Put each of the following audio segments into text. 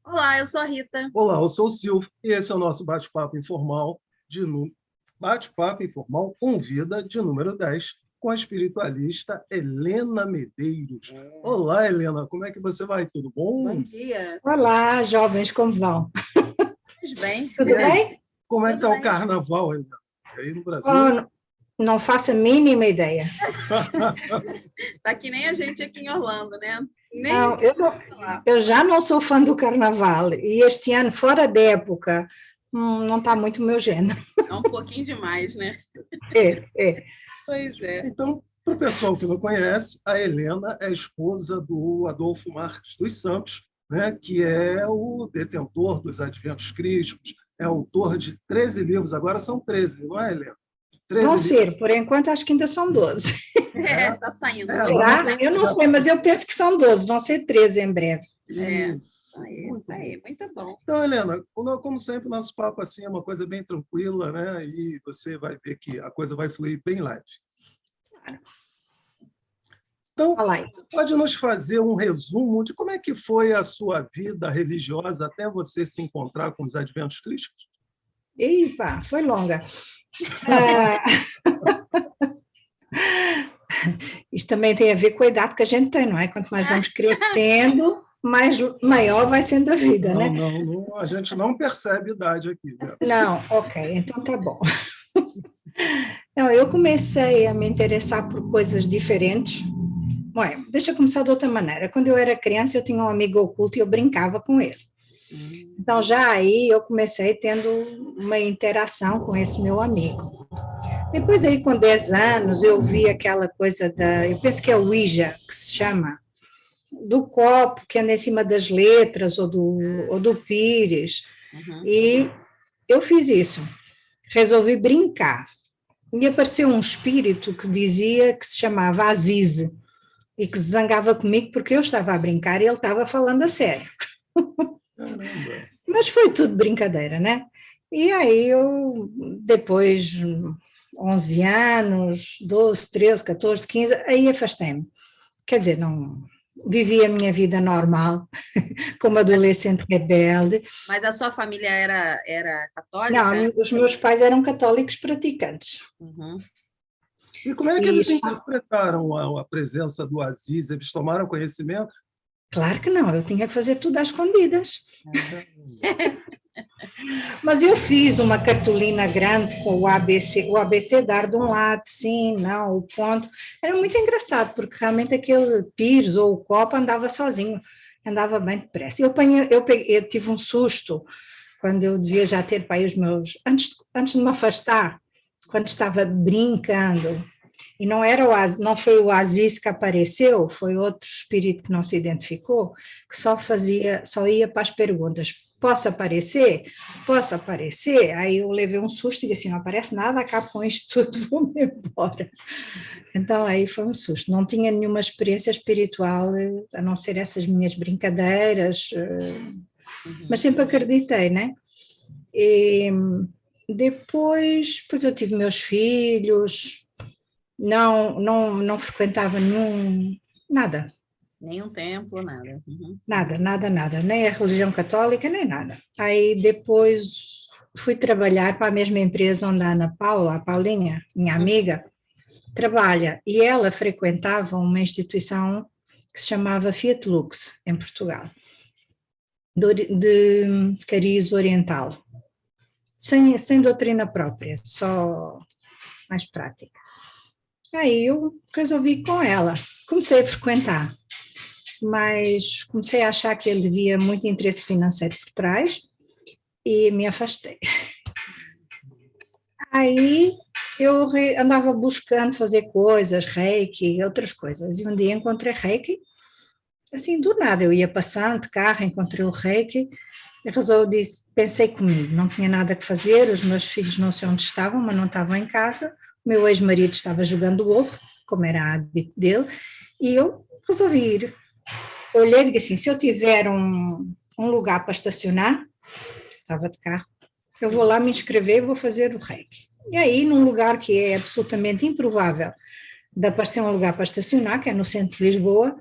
Olá, eu sou a Rita. Olá, eu sou o Silvio e esse é o nosso bate-papo informal Bate-papo informal convida de número 10 com a espiritualista Helena Medeiros. Olá, Helena, como é que você vai? Tudo Bom bom? dia. Olá, jovens, como vão? Tudo bem? Tudo bem? Como é que Tudo está o bem. carnaval, Helena? Aí no Oh, Brasil? não faço a mínima ideia. Tá que nem a gente aqui em Orlando, né? Nem Não, sei falar. eu já não sou fã do carnaval e este ano, fora da época, não está muito o meu género. É um pouquinho demais, né? É. Pois é. Então, para o pessoal que não conhece, a Helena é esposa do Adolfo Marques dos Santos, né, que é o detentor dos Adventos Crísticos, é autor de 13 livros, agora são 13, não é, Helena? Vão 13 livros. ser, por enquanto, acho que ainda são 12. Tá saindo. Será? Eu não sei, mas eu penso que são 12, vão ser 13 em breve. Isso aí, muito bom. Então, Helena, como sempre, o nosso papo assim é uma coisa bem tranquila, né? E você vai ver que a coisa vai fluir bem leve. Então, Fala aí. você pode nos fazer um resumo de como é que foi a sua vida religiosa até você se encontrar com os Adventos Crísticos? Epa, foi longa. Ah, isto também tem a ver com a idade que a gente tem, não é? Quanto mais vamos crescendo, maior vai sendo a vida, né? Não, a gente não percebe idade aqui, né? Não, ok, então tá bom. Não, eu comecei a me interessar por coisas diferentes. Bom, deixa eu começar de outra maneira. Quando eu era criança, eu tinha um amigo oculto e eu brincava com ele. Então, já aí eu comecei tendo uma interação com esse meu amigo. Depois aí, com 10 anos, eu vi aquela coisa eu penso que é o Ouija, que se chama, do copo que anda em cima das letras, ou do pires, e eu fiz isso. Resolvi brincar. E apareceu um espírito que dizia que se chamava Aziz, e que se zangava comigo porque eu estava a brincar e ele estava falando a sério. Caramba! Mas foi tudo brincadeira, né? E aí eu, depois, 11 anos, 12, 13, 14, 15, aí afastei-me. Quer dizer, não vivi a minha vida normal, como adolescente rebelde. Mas a sua família era católica? Não, os meus pais eram católicos praticantes. E como é que E eles interpretaram a presença do Aziz? Eles tomaram conhecimento? claro que não, eu tinha que fazer tudo às escondidas. Mas eu fiz uma cartolina grande com o abecedário de um lado, sim, não, o ponto. Era muito engraçado, porque realmente aquele pires ou o copo andava sozinho, andava bem depressa. Eu tive um susto quando eu devia já ter para aí os meus. Antes de me afastar, quando estava brincando, e não foi o Aziz que apareceu, foi outro espírito que não se identificou, que só ia para as perguntas. Posso aparecer? Posso aparecer? Aí eu levei um susto e disse, não aparece nada, acabo com isto tudo, vou-me embora. Então aí foi um susto. Não tinha nenhuma experiência espiritual, a não ser essas minhas brincadeiras, mas sempre acreditei, né? E depois eu tive meus filhos, não frequentava nada. Nenhum templo, nada. Nada, nem a religião católica, nem nada. Aí depois fui trabalhar para a mesma empresa onde a Ana Paula, a Paulinha, minha amiga, trabalha, e ela frequentava uma instituição que se chamava Fiat Lux, em Portugal, de cariz oriental, sem doutrina própria, só mais prática. Aí eu resolvi ir com ela, comecei a frequentar, mas comecei a achar que ele havia muito interesse financeiro por trás e me afastei. Aí eu andava buscando fazer coisas, reiki, outras coisas, e um dia encontrei reiki, assim, do nada, eu ia passando de carro, encontrei o reiki, pensei comigo, não tinha nada que fazer, os meus filhos não sei onde estavam, mas não estavam em casa, o meu ex-marido estava jogando golfe, como era hábito dele, e eu resolvi ir. Olhei e disse assim, se eu tiver um lugar para estacionar, estava de carro, eu vou lá me inscrever e vou fazer o reiki. E aí, num lugar que é absolutamente improvável de aparecer um lugar para estacionar, que é no centro de Lisboa,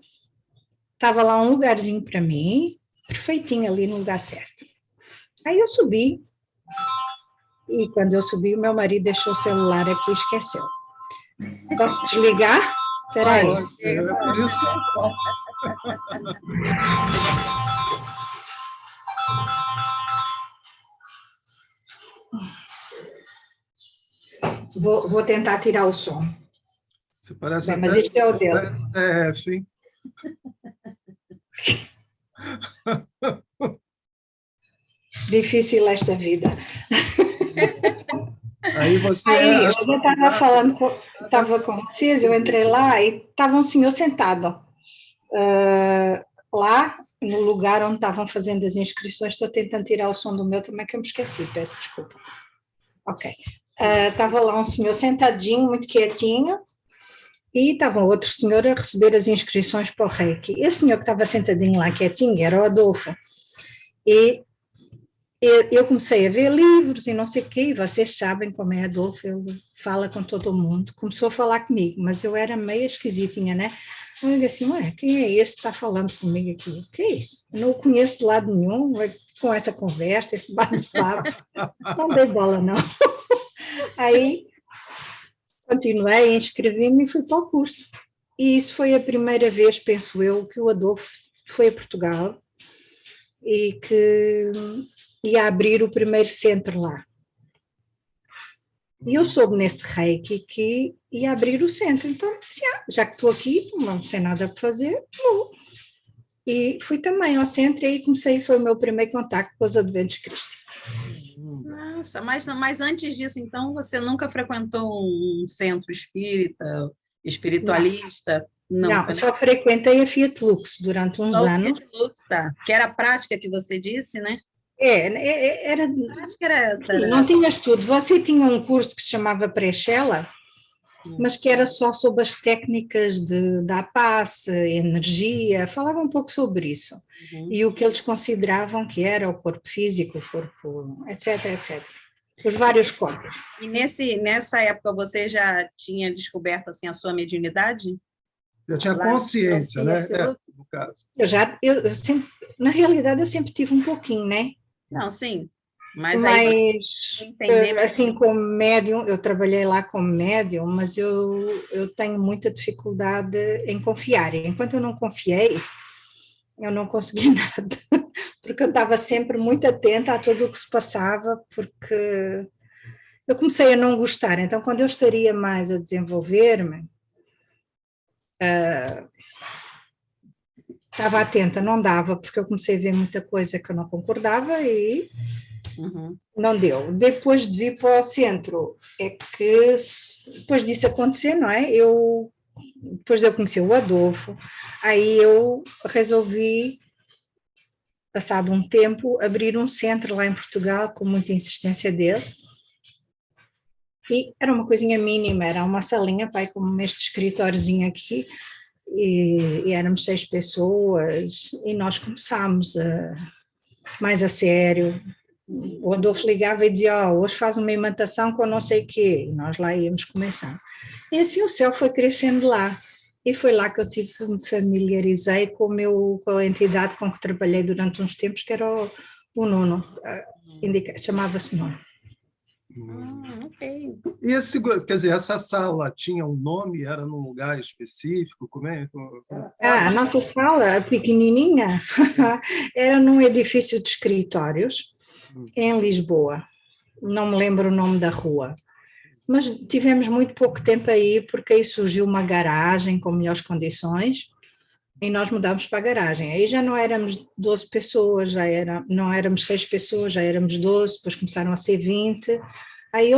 estava lá um lugarzinho para mim, perfeitinho ali no lugar certo. Aí eu subi, e quando eu subi, o meu marido deixou o celular aqui e esqueceu. Posso desligar? Espera aí. É por isso que eu falo. Vou tentar tirar o som. Você parece Bem, mas até este é o dele. STF, hein? Difícil esta vida. Aí você Aí, eu acha que estava falando, estava com vocês, eu entrei lá e estava um senhor sentado lá no lugar onde estavam fazendo as inscrições. Estou tentando tirar o som do meu também, que eu me esqueci, peço desculpa. Ok. Estava lá um senhor sentadinho, muito quietinho, e estava outro senhor a receber as inscrições para o Reiki. Esse senhor que estava sentadinho lá quietinho era o Adolfo. E eu comecei a ver livros e não sei o quê, e vocês sabem como é Adolfo, ele fala com todo mundo. Começou a falar comigo, mas eu era meio esquisitinha, né? Eu digo assim, ué, quem é esse que está falando comigo aqui? O que é isso? Eu não o conheço de lado nenhum, com essa conversa, esse bate-papo. Não dei bola, não. Aí, continuei, inscrevi-me e fui para o curso. E isso foi a primeira vez, penso eu, que o Adolfo foi a Portugal e que ia abrir o primeiro centro lá. E eu soube nesse Reiki que ia abrir o centro. Então, já que estou aqui, não sei nada para fazer, vou. E fui também ao centro e aí foi o meu primeiro contacto com os Adventos Cristo. Nossa, mas antes disso, então, você nunca frequentou um centro espírita, espiritualista? Não, Nunca, só frequentei a Fiat Lux durante uns anos. Fiat Lux, tá. Que era a prática que você disse, né? Era... A prática era essa. Sim, não tinhas tudo. Você tinha um curso que se chamava Pré-Shela, mas que era só sobre as técnicas da paz, energia, falava um pouco sobre isso. E o que eles consideravam que era o corpo físico, o corpo, etc, etc. Os vários corpos. E nessa época você já tinha descoberto assim, a sua mediunidade? Já tinha consciência, né? No caso. Eu sempre, na realidade, eu sempre tive um pouquinho, né? Não, sim. Mas aí, assim, como médium, eu trabalhei lá como médium, mas eu tenho muita dificuldade em confiar. E enquanto eu não confiei, eu não consegui nada, porque eu estava sempre muito atenta a tudo o que se passava, porque eu comecei a não gostar. Então, quando eu estaria mais a desenvolver-me, estava atenta, não dava, porque eu comecei a ver muita coisa que eu não concordava e não deu. Depois de vir para o centro, é que depois disso acontecer, não é? Depois de eu conhecer o Adolfo, aí eu resolvi, passado um tempo, abrir um centro lá em Portugal, com muita insistência dele. E era uma coisinha mínima, era uma salinha, pai, como este escritóriozinho aqui, e éramos 6 pessoas, e nós começámos mais a sério. O Adolfo ligava e dizia, hoje faz uma imantação com não sei o quê, e nós lá íamos começar. E assim o céu foi crescendo lá, e foi lá que eu me familiarizei com a entidade com que trabalhei durante uns tempos, que era o Nuno, chamava-se Nuno. Ok. E quer dizer, essa sala tinha um nome, era num lugar específico? Como é? A nossa sala, pequenininha, era num edifício de escritórios em Lisboa. Não me lembro o nome da rua. Mas tivemos muito pouco tempo aí, porque aí surgiu uma garagem com melhores condições e nós mudámos para a garagem. Aí já não éramos 12 pessoas, não éramos 6 pessoas, já éramos 12, depois começaram a ser 20. Aí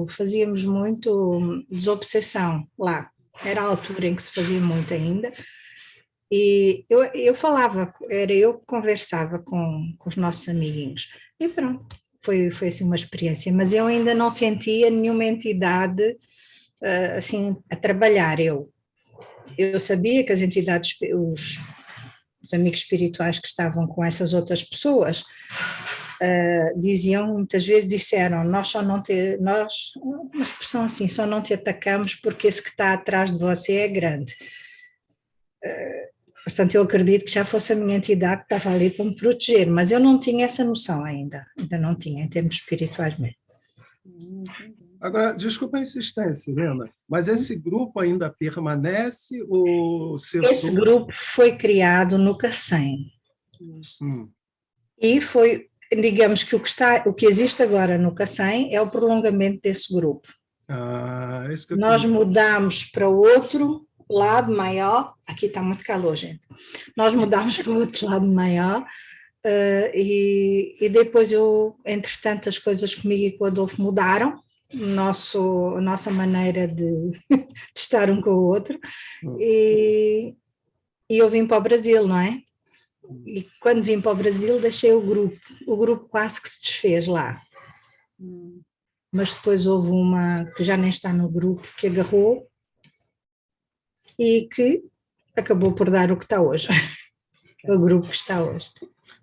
fazíamos muito desobsessão lá. Era a altura em que se fazia muito ainda. E eu falava, eu que conversava com os nossos amiguinhos. E pronto, foi assim uma experiência. Mas eu ainda não sentia nenhuma entidade assim a trabalhar. Eu sabia que as entidades, os amigos espirituais que estavam com essas outras pessoas, muitas vezes disseram, nós, uma expressão assim, só não te atacamos porque esse que está atrás de você é grande. Portanto, eu acredito que já fosse a minha entidade que estava ali para me proteger, mas eu não tinha essa noção ainda não tinha, em termos espirituais mesmo. Agora, desculpa a insistência, Helena, mas esse grupo ainda permanece ou cessou? Esse grupo foi criado no Cacém. E foi, digamos que o que existe agora no Cacém é o prolongamento desse grupo. Isso que eu Nós queria. mudamos para outro lado maior, aqui está muito calor, gente. Nós mudamos para o outro lado maior e depois entretanto, as coisas comigo e com o Adolfo mudaram, a nossa maneira de estar um com o outro, e eu vim para o Brasil, não é? E quando vim para o Brasil deixei o grupo quase que se desfez lá. Mas depois houve uma que já nem está no grupo, que agarrou e que acabou por dar o que está hoje, o grupo que está hoje.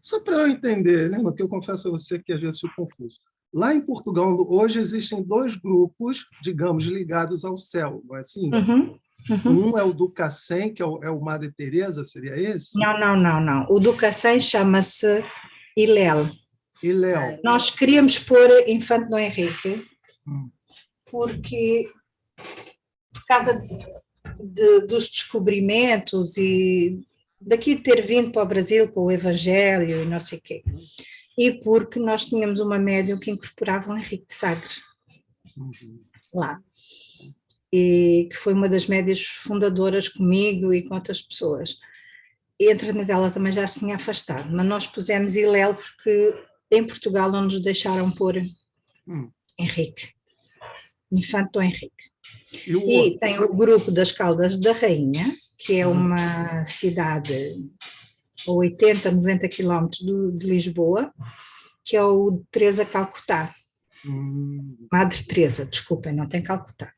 Só para eu entender, Helena, que eu confesso a você que às vezes fico confuso. Lá em Portugal, hoje existem 2 grupos, digamos, ligados ao céu, não é assim? Um é o do Cacém, que é o Madre Teresa, seria esse? Não. O do Cacém chama-se Ilel. Ilel. Nós queríamos pôr Infante Dom Henrique, porque por causa dos descobrimentos e daqui de ter vindo para o Brasil com o Evangelho e não sei o quê, e porque nós tínhamos uma médium que incorporava o Henrique de Sagres lá, e que foi uma das médias fundadoras comigo e com outras pessoas. E entretanto ela também já se tinha afastado, mas nós pusemos Ilel porque em Portugal não nos deixaram pôr Henrique, Infante Dom Henrique. E tem o grupo das Caldas da Rainha, que é uma cidade a 80, 90 quilómetros de Lisboa, que é o Teresa Calcutá. Madre Teresa, desculpem, não tem Calcutá.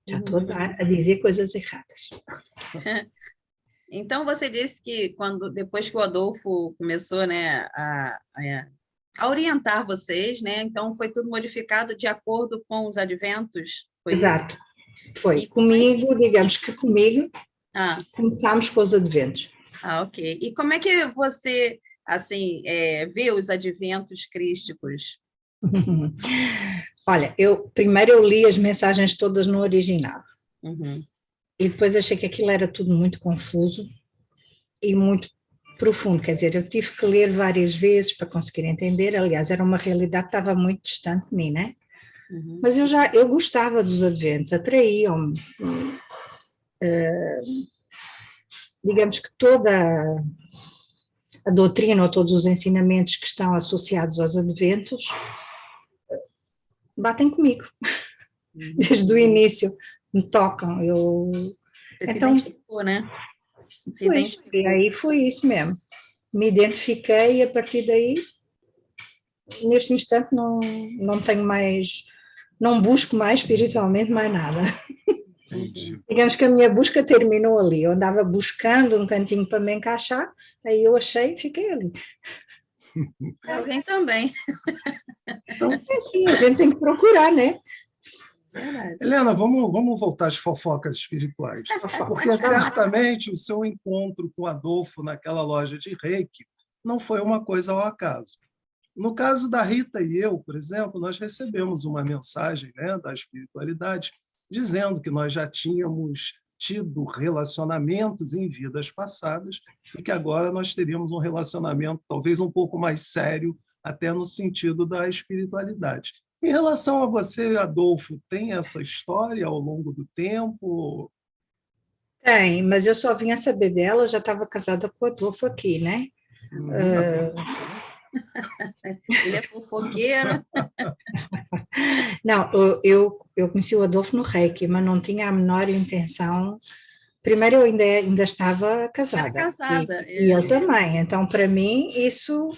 Já estou a dizer coisas erradas. Então, você disse que depois que o Adolfo começou, né, a orientar vocês, né, então foi tudo modificado de acordo com os adventos, foi Exato. isso? Foi. Comigo, digamos que comigo, começámos com os adventos. Ok. E como é que você, assim, vê os adventos crísticos? Olha, primeiro eu li as mensagens todas no original. E depois achei que aquilo era tudo muito confuso e muito profundo, quer dizer, eu tive que ler várias vezes para conseguir entender, aliás, era uma realidade que estava muito distante de mim, né? Mas eu gostava dos adventos, atraíam-me. Digamos que toda a doutrina ou todos os ensinamentos que estão associados aos adventos batem comigo, desde o início, me tocam. Você então, se identificou, né? E aí foi isso mesmo. Me identifiquei e a partir daí, neste instante, não tenho mais, não busco mais espiritualmente mais nada. Digamos que a minha busca terminou ali. Eu andava buscando um cantinho para me encaixar, aí eu achei e fiquei ali. Alguém também. Então, é assim, a gente tem que procurar, né? Helena, vamos voltar às fofocas espirituais. Porque certamente o seu encontro com Adolfo naquela loja de Reiki não foi uma coisa ao acaso. No caso da Rita e eu, por exemplo, nós recebemos uma mensagem, né, da espiritualidade dizendo que nós já tínhamos tido relacionamentos em vidas passadas e que agora nós teríamos um relacionamento talvez um pouco mais sério, até no sentido da espiritualidade. Em relação a você, Adolfo, tem essa história ao longo do tempo? Tem, mas eu só vim a saber dela, já estava casada com o Adolfo aqui, né? Ele é fofoqueiro. Não, eu conheci o Adolfo no Reiki, mas não tinha a menor intenção. Primeiro, eu ainda estava casada. Era casada. E ele também. Então, para mim, isso...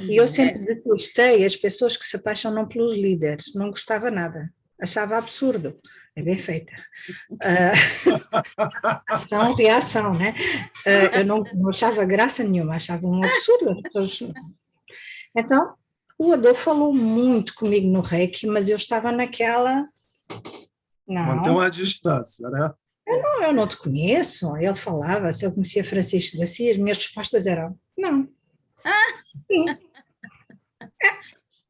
E eu sempre detestei as pessoas que se apaixonam pelos líderes. Não gostava nada. Achava absurdo. É bem feita. Ação, reação, né? Eu não achava graça nenhuma. Achava um absurdo. Então, o Adolfo falou muito comigo no Reiki, mas eu estava naquela... Manter uma distância, né? Não, eu não te conheço. Ele falava, se eu conhecia Francisco de Assis, as minhas respostas eram, não. Sim.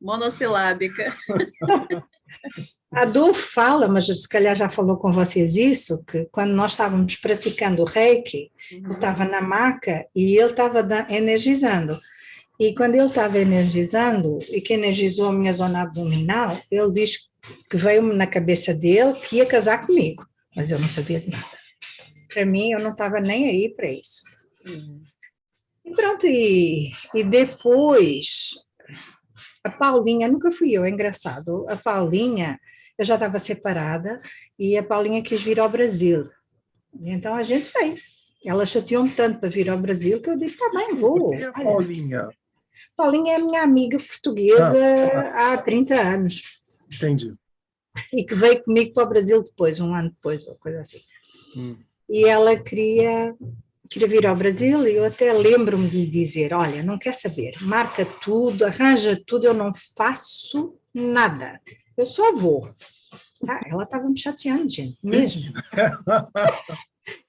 Monossilábica. Adolfo fala, mas se calhar já falou com vocês isso, que quando nós estávamos praticando o Reiki, eu estava na maca e ele estava energizando. E quando ele estava energizando, e que energizou a minha zona abdominal, ele diz que veio-me na cabeça dele que ia casar comigo, mas eu não sabia de nada. Para mim, eu não estava nem aí para isso. E pronto, e depois, a Paulinha, nunca fui eu, é engraçado, a Paulinha, eu já estava separada, e a Paulinha quis vir ao Brasil. Então a gente veio. Ela chateou-me tanto para vir ao Brasil que eu disse, tá bem, vou. E a Paulinha? Paulinha é minha amiga portuguesa há 30 anos. Entendi. E que veio comigo para o Brasil depois, um ano depois, ou coisa assim. E ela queria vir ao Brasil e eu até lembro-me de lhe dizer, olha, não quer saber, marca tudo, arranja tudo, eu não faço nada, eu só vou. Tá? Ela estava me chateando, gente, mesmo.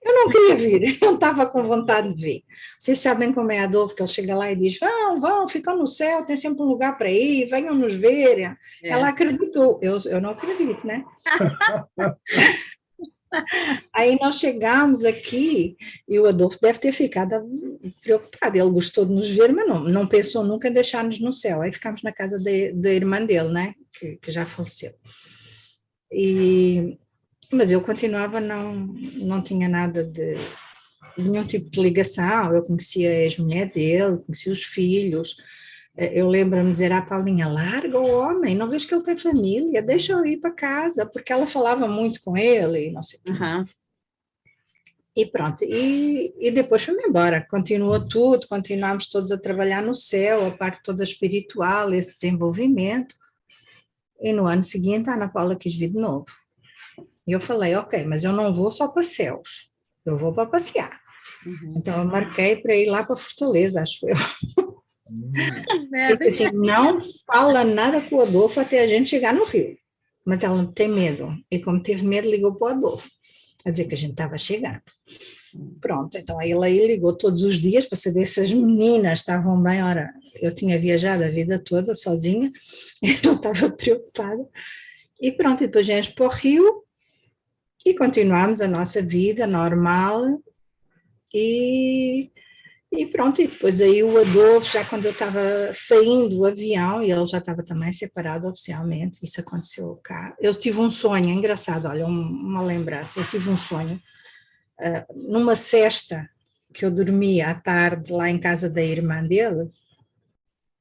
Eu não queria vir, eu não estava com vontade de vir. Vocês sabem como é Adolfo, que ele chega lá e diz, vão, ficam no céu, tem sempre um lugar para ir, venham nos ver. Ela acreditou, eu não acredito, né? Aí nós chegámos aqui e o Adolfo deve ter ficado preocupado, ele gostou de nos ver, mas não pensou nunca em deixar-nos no céu. Aí ficámos na casa da irmã dele, né? Que já faleceu. Mas eu continuava, não tinha nada de nenhum tipo de ligação, eu conhecia a ex-mulher dele, conhecia os filhos, eu lembro-me de dizer à Paulinha, larga o homem, não vejo que ele tem família, deixa eu ir para casa, porque ela falava muito com ele, e não sei o quê. E pronto, e depois fui-me embora, continuou tudo, continuámos todos a trabalhar no céu, a parte toda espiritual, esse desenvolvimento, e no ano seguinte a Ana Paula quis vir de novo. E eu falei, ok, mas eu não vou só para céus, eu vou para passear. Então eu marquei para ir lá para Fortaleza, acho eu. E assim, não fala nada com o Adolfo até a gente chegar no Rio. Mas ela tem medo. E como teve medo, ligou para o Adolfo. A dizer que a gente estava chegando. Pronto, então aí ela ligou todos os dias para saber se as meninas estavam bem. Ora, eu tinha viajado a vida toda sozinha, eu não estava preocupada. E pronto, e depois viemos para o Rio e continuámos a nossa vida normal. E pronto, e depois aí o Adolfo, já quando eu estava saindo do avião, e ele já estava também separado oficialmente, isso aconteceu cá. Eu tive um sonho, engraçado, olha, uma lembrança, eu tive um sonho, numa sesta que eu dormia à tarde lá em casa da irmã dele,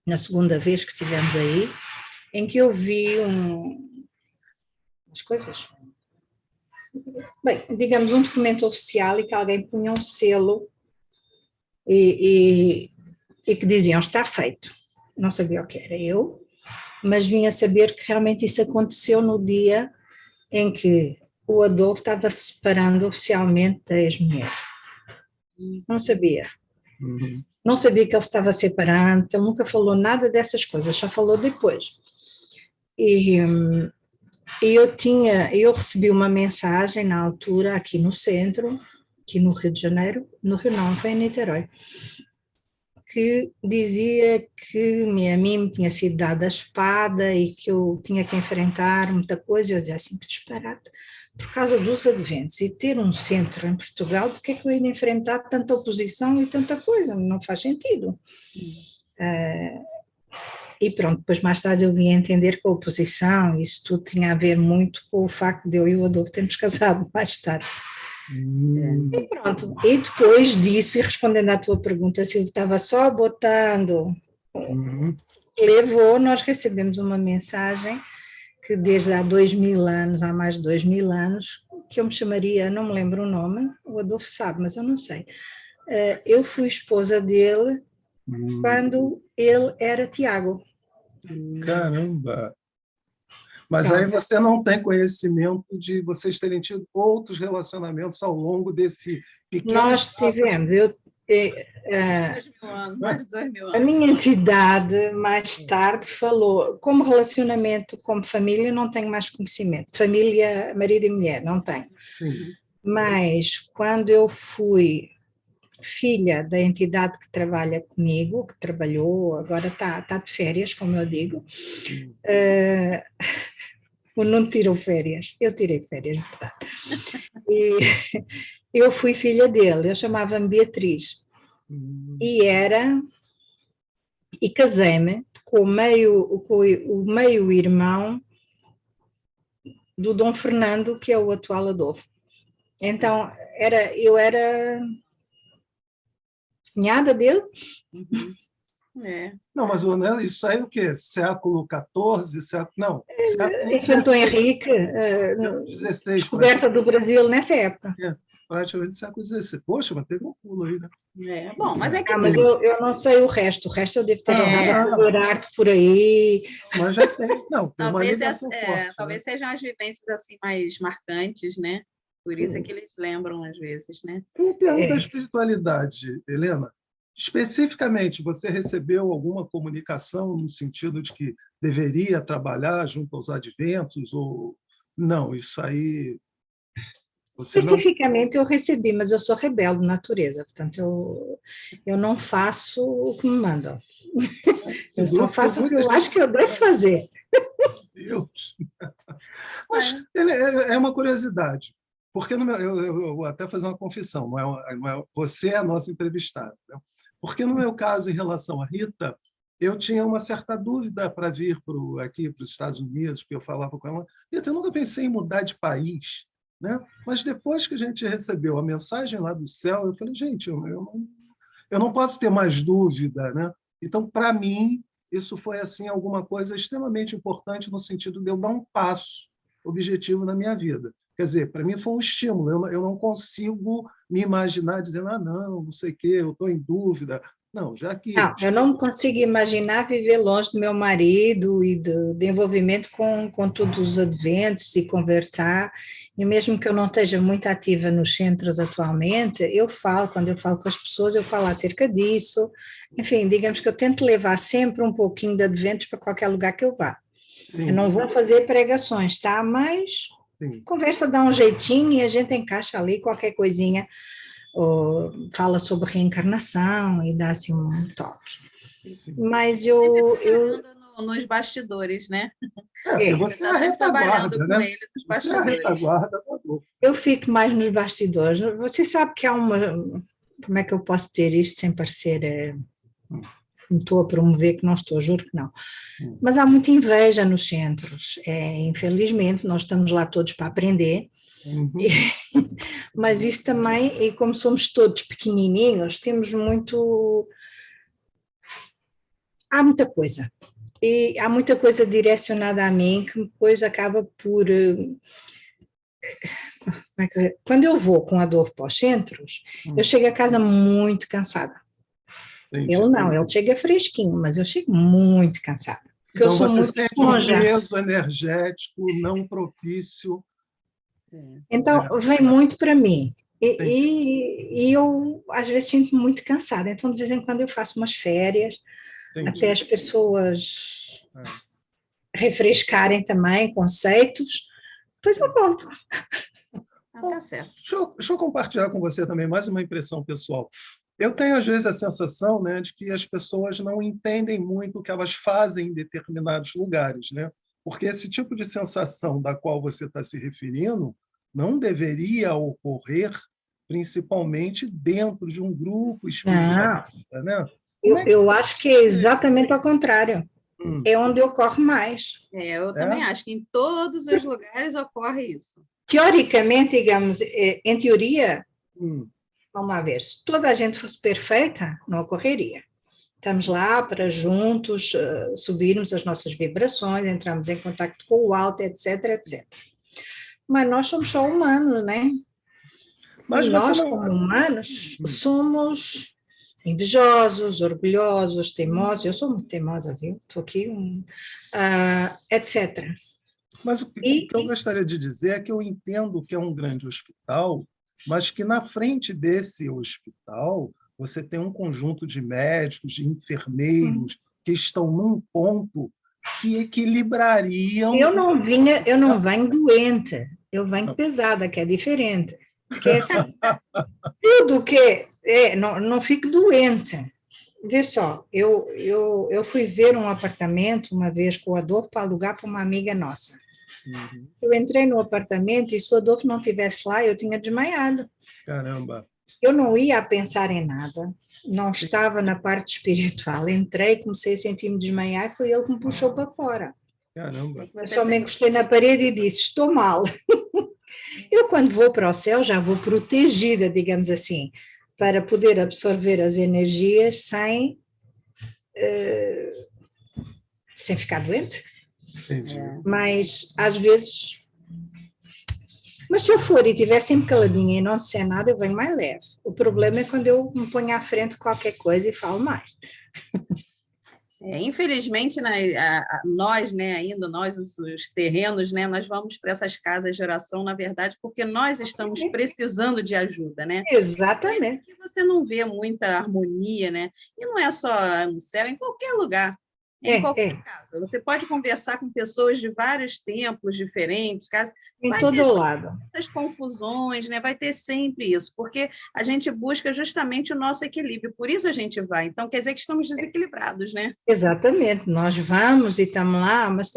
na segunda vez que estivemos aí, em que eu vi umas coisas, bem, digamos um documento oficial e que alguém punha um selo e que diziam, está feito. Não sabia o que era eu, mas vim a saber que realmente isso aconteceu no dia em que o Adolfo estava se separando oficialmente da ex-mulher. Não sabia. Não sabia que ele estava separando, ele nunca falou nada dessas coisas, só falou depois. E eu recebi uma mensagem na altura aqui no centro, aqui no Rio de Janeiro, no Rio não, foi em Niterói, que dizia que a mim me tinha sido dada a espada e que eu tinha que enfrentar muita coisa, e eu dizia assim, que disparate, por causa dos adventos, e ter um centro em Portugal, porque é que eu ia enfrentar tanta oposição e tanta coisa, não faz sentido. E pronto, depois mais tarde eu vim a entender que a oposição, isso tudo tinha a ver muito com o facto de eu e o Adolfo termos casado mais tarde. E pronto, e depois disso, e respondendo à tua pergunta, se eu estava só botando, levou, nós recebemos uma mensagem que desde há 2000 anos, há mais de 2000 anos, que eu me chamaria, não me lembro o nome, o Adolfo sabe, mas eu não sei, eu fui esposa dele quando ele era Tiago. Caramba! Mas aí você não tem conhecimento de vocês terem tido outros relacionamentos ao longo desse pequeno... Nós tivemos, mais de 2.000 anos. A minha entidade mais tarde falou, como relacionamento, como família, não tenho mais conhecimento. Família, marido e mulher, não tenho. Sim. Mas quando eu fui filha da entidade que trabalha comigo, que trabalhou, agora está de férias, como eu digo, ou não tirou férias, eu tirei férias, verdade. E eu fui filha dele, eu chamava-me Beatriz, e casei-me com o meio-irmão do Dom Fernando, que é o atual Adolfo. Então, eu era cunhada dele. Não, mas né, isso aí é o quê? Século XIV? Século Santo Henrique, descoberta do Brasil nessa época. Praticamente século XVI. Poxa, mas teve um pulo aí, né? Bom, mas é que mas eu não sei o resto eu devo ter andado a fazer arte por aí. Mas já tem, não, tem uma talvez, ligação forte, talvez sejam as vivências assim mais marcantes, né? Por isso é que eles lembram às vezes, né? Em termos da espiritualidade, Helena, especificamente, você recebeu alguma comunicação no sentido de que deveria trabalhar junto aos adventos ou não? Isso aí Especificamente eu recebi, mas eu sou rebelde de natureza, portanto eu não faço o que me mandam. Eu só faço o que eu acho que eu devo fazer. Deus! Mas é uma curiosidade, porque eu vou até fazer uma confissão, você é a nossa entrevistada, né? Porque no meu caso, em relação a Rita, eu tinha uma certa dúvida para vir aqui para os Estados Unidos, porque eu falava com ela, Rita, eu nunca pensei em mudar de país, né? Mas depois que a gente recebeu a mensagem lá do céu, eu falei, gente, eu não posso ter mais dúvida, né? Então, para mim, isso foi assim alguma coisa extremamente importante no sentido de eu dar um passo objetivo na minha vida. Quer dizer, para mim foi um estímulo. Eu não consigo me imaginar dizendo, não sei o quê, eu estou em dúvida. Não, já que... Não, eu não consigo imaginar viver longe do meu marido e do envolvimento com todos os adventos e conversar, e mesmo que eu não esteja muito ativa nos centros atualmente, quando eu falo com as pessoas, eu falo acerca disso, enfim, digamos que eu tento levar sempre um pouquinho de adventos para qualquer lugar que eu vá. Sim. Eu não vou fazer pregações, tá? Mas sim, conversa dá um jeitinho e a gente encaixa ali qualquer coisinha, ou fala sobre reencarnação e dá assim um toque. Sim. Mas eu nos bastidores, né? Você está sempre trabalhando com ele nos bastidores. Eu fico mais nos bastidores. Você sabe que há como é que eu posso dizer isto sem parecer não estou a promover, que não estou, juro que não. Mas há muita inveja nos centros. Infelizmente, nós estamos lá todos para aprender. Mas isso também, e como somos todos pequenininhos, temos há muita coisa. E há muita coisa direcionada a mim que depois acaba por... Quando eu vou com a Adolfo para os centros, eu chego a casa muito cansada. Entendi. Ele chega fresquinho, mas eu chego muito cansada. Porque então eu sou você muito sente um peso energético não propício. Então, vem muito para mim. E eu, às vezes, sinto muito cansada. Então, de vez em quando, eu faço umas férias, até as pessoas refrescarem também conceitos. Depois eu volto. Tá certo. Deixa eu compartilhar com você também mais uma impressão pessoal. Eu tenho, às vezes, a sensação, né, de que as pessoas não entendem muito o que elas fazem em determinados lugares, né? Porque esse tipo de sensação da qual você está se referindo não deveria ocorrer principalmente dentro de um grupo espiritualista, né? Eu acho que é exatamente ao contrário. É onde ocorre mais. Eu também acho que em todos os lugares ocorre isso. Teoricamente, digamos, em teoria, vamos lá ver, se toda a gente fosse perfeita, não ocorreria. Estamos lá para juntos subirmos as nossas vibrações, entrarmos em contato com o alto, etc, etc. Mas nós somos só humanos, né? Mas nós, como humanos, somos invejosos, orgulhosos, teimosos. Eu sou muito teimosa, viu? Estou aqui, etc. Mas o que eu gostaria de dizer é que eu entendo que é um grande hospital, mas que na frente desse hospital você tem um conjunto de médicos, de enfermeiros que estão num ponto que equilibrariam... Eu não venho doente, eu venho pesada, que é diferente. Porque é assim, tudo que não fique doente. Vê só, eu fui ver um apartamento uma vez com o Adolfo para alugar para uma amiga nossa. Uhum. Eu entrei no apartamento e se o Adolfo não estivesse lá, eu tinha desmaiado. Caramba. Eu não ia a pensar em nada, não Sim. estava na parte espiritual. Entrei, comecei a sentir-me desmaiar e foi ele que me puxou para fora. Caramba. Eu só me encostei na parede e disse, estou mal. Eu, quando vou para o céu, já vou protegida, digamos assim, para poder absorver as energias sem ficar doente. Entendi. Mas, às vezes... Mas se eu for e estiver sempre caladinha e não disser nada, eu venho mais leve. O problema é quando eu me ponho à frente qualquer coisa e falo mais. Infelizmente, nós, né, ainda nós, os terrenos, né, nós vamos para essas casas de oração, na verdade, porque nós estamos precisando de ajuda, né? Exatamente. Aqui você não vê muita harmonia, né? E não é só no céu, em qualquer lugar, em qualquer casa. Você pode conversar com pessoas de vários templos diferentes, Em vai todo ter lado. muitas confusões, né? Vai ter sempre isso, porque a gente busca justamente o nosso equilíbrio, por isso a gente vai. Então, quer dizer que estamos desequilibrados, né? Exatamente, nós vamos e estamos lá, mas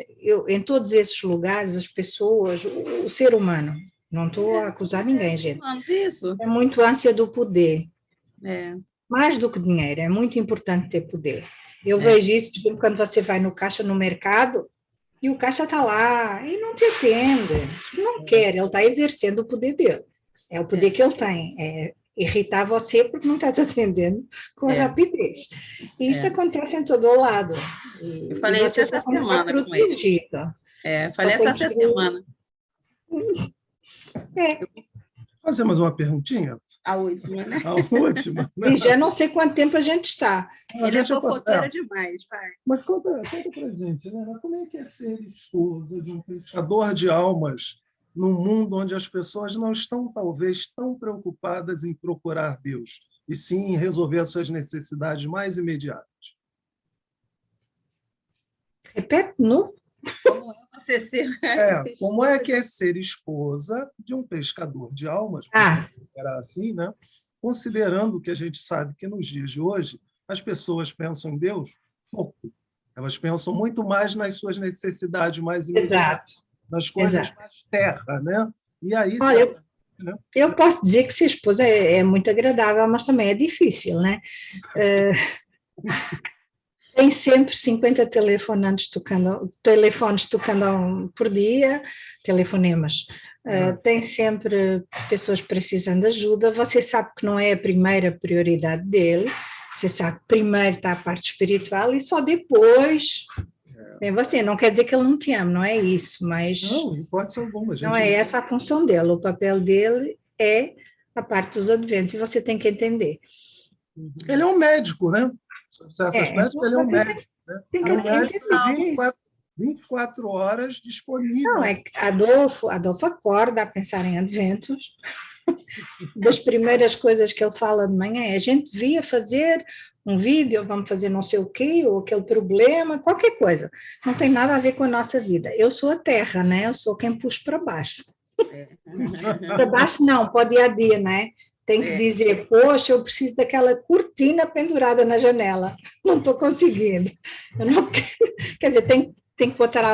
em todos esses lugares, as pessoas, o ser humano, não estou a acusar ninguém, gente, Isso. é muito ânsia do poder, É. mais do que dinheiro, é muito importante ter poder. Eu vejo isso, por exemplo, quando você vai no caixa no mercado, e o caixa está lá, e não te atende, não quer, ele está exercendo o poder dele, é o poder que ele tem, é irritar você porque não está te atendendo com a rapidez. E isso acontece em todo o lado. Eu falei isso essa semana com ele. Falei essa semana. Fazer mais uma perguntinha? A última, né? A última. Né? E já não sei quanto tempo a gente está. Ele é fofoqueira demais, vai. Mas conta pra gente, né? Como é que é ser esposa de um pescador de almas num mundo onde as pessoas não estão, talvez, tão preocupadas em procurar Deus, e sim em resolver as suas necessidades mais imediatas? Repete de novo. Como é você ser... como é que é ser esposa de um pescador de almas? Era assim, né? Considerando que a gente sabe que nos dias de hoje as pessoas pensam em Deus pouco. Elas pensam muito mais nas suas necessidades mais imediatas, nas coisas mais terra, né? E aí... Olha, eu posso dizer que ser esposa é muito agradável, mas também é difícil, né? Tem sempre 50 telefones tocando por dia, telefonemas. Tem sempre pessoas precisando de ajuda. Você sabe que não é a primeira prioridade dele. Você sabe que primeiro está a parte espiritual e só depois vem você. Não quer dizer que ele não te ama, não é isso, mas não, hipótese alguma, gente. Não é essa a função dele. O papel dele é a parte dos adventos e você tem que entender. Ele é um médico, né? Ele é um médico. Né? Tem que entender. 24 horas disponível. Não, Adolfo acorda a pensar em adventos. Das primeiras coisas que ele fala de manhã é: a gente devia fazer um vídeo, vamos fazer não sei o quê, ou aquele problema, qualquer coisa. Não tem nada a ver com a nossa vida. Eu sou a terra, né? Eu sou quem puxa para baixo. Para baixo não, pode ir a dia, né? Tem que dizer, poxa, eu preciso daquela cortina pendurada na janela. Não estou conseguindo. Eu não quer dizer, tem que botar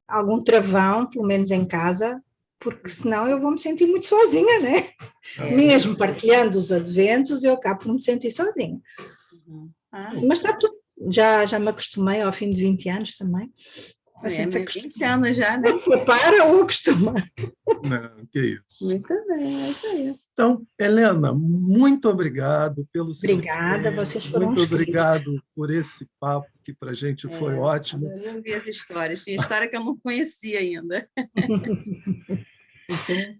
algum travão, pelo menos em casa, porque senão eu vou me sentir muito sozinha, né? Mesmo partilhando os adventos, eu acabo por me sentir sozinha. Mas está tudo. Já me acostumei ao fim de 20 anos também. A gente 20 anos já, né? Você para ou acostuma? Não, que isso. Muito bem, é isso aí. Então, Helena, muito obrigado pelo seu tempo. Obrigada, vocês foram muito obrigado por esse papo, que para a gente foi ótimo. Eu ouvi as histórias, tinha história que eu não conhecia ainda. Então,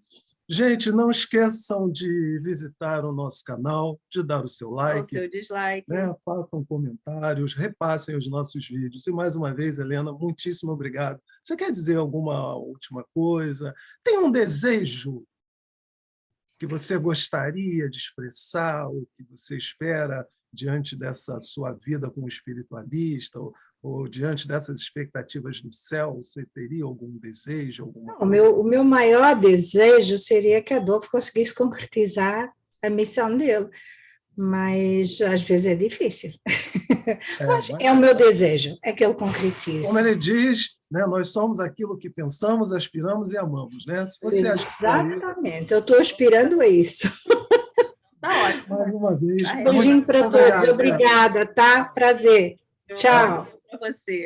gente, não esqueçam de visitar o nosso canal, de dar o seu like, o seu dislike, né? Façam comentários, repassem os nossos vídeos. E mais uma vez, Helena, muitíssimo obrigado. Você quer dizer alguma última coisa? Tem um desejo que você gostaria de expressar, ou que você espera diante dessa sua vida como espiritualista, ou diante dessas expectativas do céu? Você teria algum desejo, alguma O coisa? meu maior desejo seria que Adolfo conseguisse concretizar a missão dele, mas às vezes é difícil. Mas é o meu desejo, é que ele concretize. Como ele diz, né, nós somos aquilo que pensamos, aspiramos e amamos. Né? Se você aspira isso, Exatamente, eu estou aspirando a isso. Tá ótimo. mais uma vez, Tá, Beijinho para todos, obrigado, obrigada, tá? Prazer. Tchau. Para você.